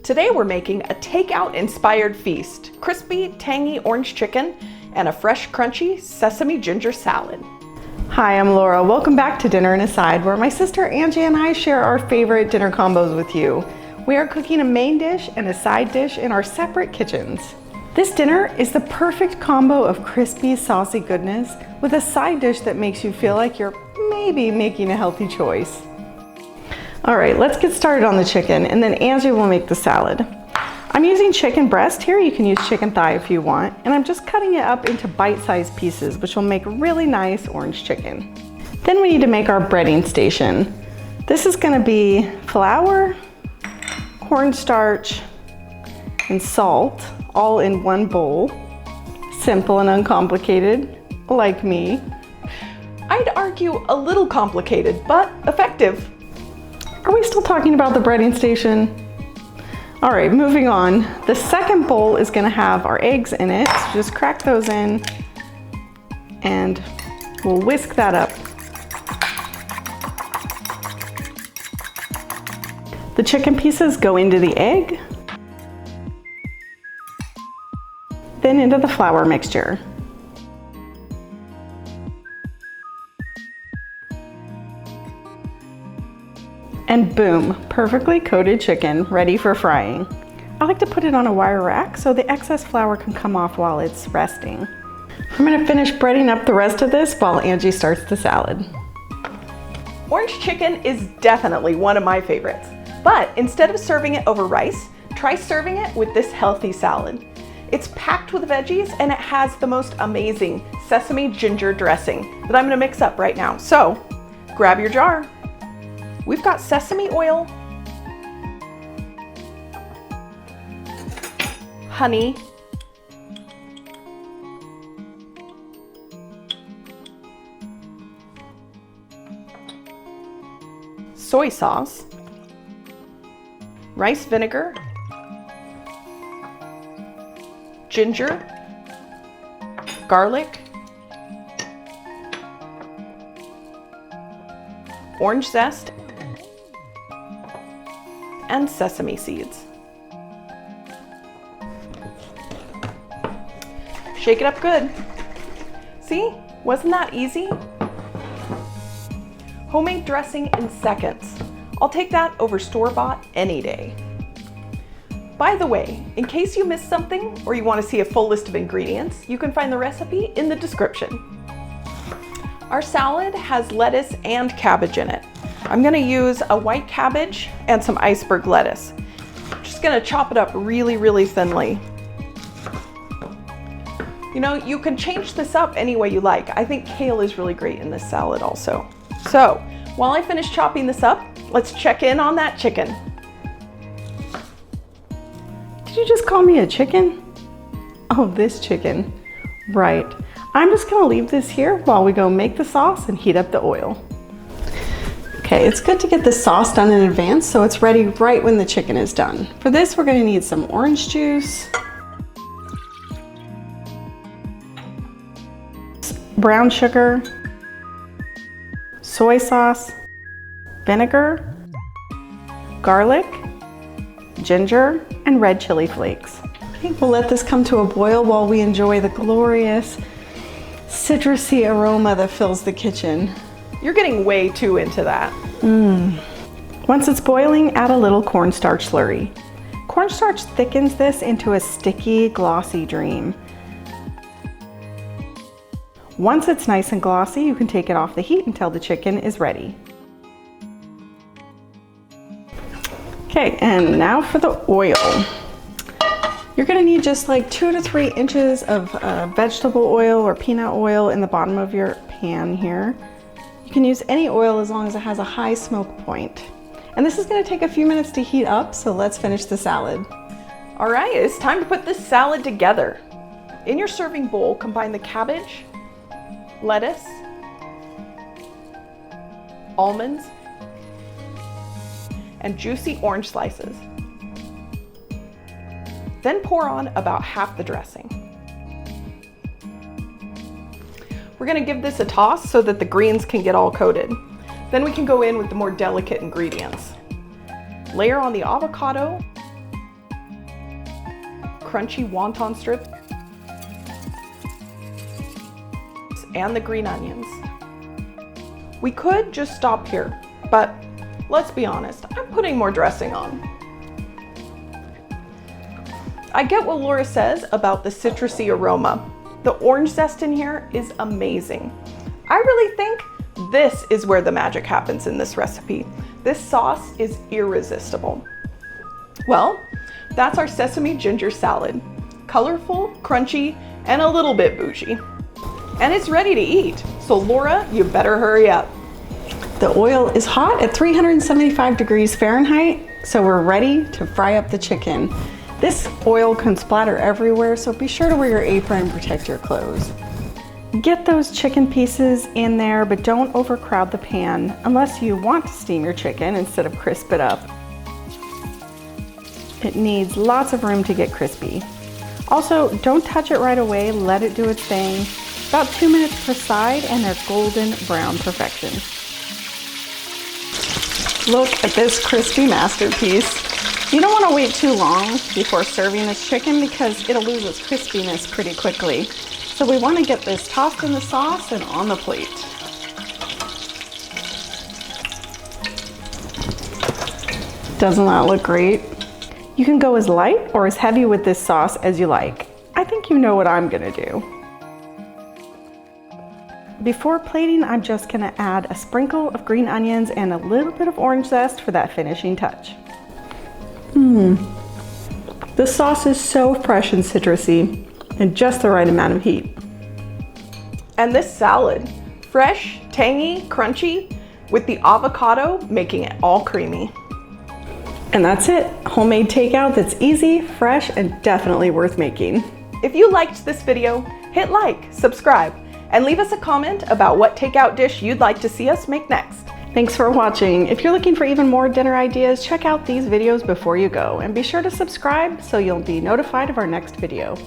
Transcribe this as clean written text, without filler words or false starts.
Today we're making a takeout inspired feast, crispy, tangy orange chicken and a fresh, crunchy sesame ginger salad. Hi, I'm Laura. Welcome back to Dinner and Aside, where my sister Angie and I share our favorite dinner combos with you. We are cooking a main dish and a side dish in our separate kitchens. This dinner is the perfect combo of crispy, saucy goodness with a side dish that makes you feel like you're maybe making a healthy choice. All right, let's get started on the chicken, and then Angie will make the salad. I'm using chicken breast here. You can use chicken thigh if you want, and I'm just cutting it up into bite-sized pieces, which will make really nice orange chicken. Then we need to make our breading station. This is gonna be flour, cornstarch, and salt, all in one bowl. Simple and uncomplicated, like me. I'd argue a little complicated, but effective. Are we still talking about the breading station? All right, moving on. The second bowl is gonna have our eggs in it. So just crack those in and we'll whisk that up. The chicken pieces go into the egg, then into the flour mixture. And boom, perfectly coated chicken ready for frying. I like to put it on a wire rack so the excess flour can come off while it's resting. I'm gonna finish breading up the rest of this while Angie starts the salad. Orange chicken is definitely one of my favorites, but instead of serving it over rice, try serving it with this healthy salad. It's packed with veggies and it has the most amazing sesame ginger dressing that I'm gonna mix up right now. So grab your jar. We've got sesame oil, honey, soy sauce, rice vinegar, ginger, garlic, orange zest, and sesame seeds. Shake it up good. See, wasn't that easy? Homemade dressing in seconds. I'll take that over store-bought any day. By the way, in case you missed something or you want to see a full list of ingredients, you can find the recipe in the description. Our salad has lettuce and cabbage in it. I'm gonna use a white cabbage and some iceberg lettuce. Just gonna chop it up really, really thinly. You know, you can change this up any way you like. I think kale is really great in this salad also. So, while I finish chopping this up, let's check in on that chicken. Did you just call me a chicken? Oh, this chicken. Right. I'm just gonna leave this here while we go make the sauce and heat up the oil. Okay, it's good to get the sauce done in advance so it's ready right when the chicken is done. For this, we're gonna need some orange juice, brown sugar, soy sauce, vinegar, garlic, ginger, and red chili flakes. Okay, we'll let this come to a boil while we enjoy the glorious citrusy aroma that fills the kitchen. You're getting way too into that. Once it's boiling, add a little cornstarch slurry. Cornstarch thickens this into a sticky, glossy dream. Once it's nice and glossy, you can take it off the heat until the chicken is ready. Okay, and now for the oil. You're gonna need just like 2 to 3 inches of vegetable oil or peanut oil in the bottom of your pan here. You can use any oil as long as it has a high smoke point. And this is gonna take a few minutes to heat up, so let's finish the salad. All right, it's time to put this salad together. In your serving bowl, combine the cabbage, lettuce, almonds, and juicy orange slices. Then pour on about half the dressing. We're gonna give this a toss so that the greens can get all coated. Then we can go in with the more delicate ingredients. Layer on the avocado, crunchy wonton strips and the green onions. We could just stop here, but let's be honest, I'm putting more dressing on. I get what Laura says about the citrusy aroma. The orange zest in here is amazing. I really think this is where the magic happens in this recipe. This sauce is irresistible. Well, that's our sesame ginger salad. Colorful, crunchy, and a little bit bougie. And it's ready to eat. So Laura, you better hurry up. The oil is hot at 375 degrees Fahrenheit, so we're ready to fry up the chicken. This oil can splatter everywhere, so be sure to wear your apron and protect your clothes. Get those chicken pieces in there, but don't overcrowd the pan unless you want to steam your chicken instead of crisp it up. It needs lots of room to get crispy. Also, don't touch it right away, let it do its thing. About 2 minutes per side and they're golden brown perfection. Look at this crispy masterpiece. You don't want to wait too long before serving this chicken because it'll lose its crispiness pretty quickly. So we want to get this tossed in the sauce and on the plate. Doesn't that look great? You can go as light or as heavy with this sauce as you like. I think you know what I'm gonna do. Before plating, I'm just gonna add a sprinkle of green onions and a little bit of orange zest for that finishing touch. This sauce is so fresh and citrusy and just the right amount of heat. And this salad, fresh, tangy, crunchy, with the avocado making it all creamy. And that's it, homemade takeout that's easy, fresh, and definitely worth making. If you liked this video, hit like, subscribe, and leave us a comment about what takeout dish you'd like to see us make next. Thanks for watching. If you're looking for even more dinner ideas, check out these videos before you go, and be sure to subscribe so you'll be notified of our next video.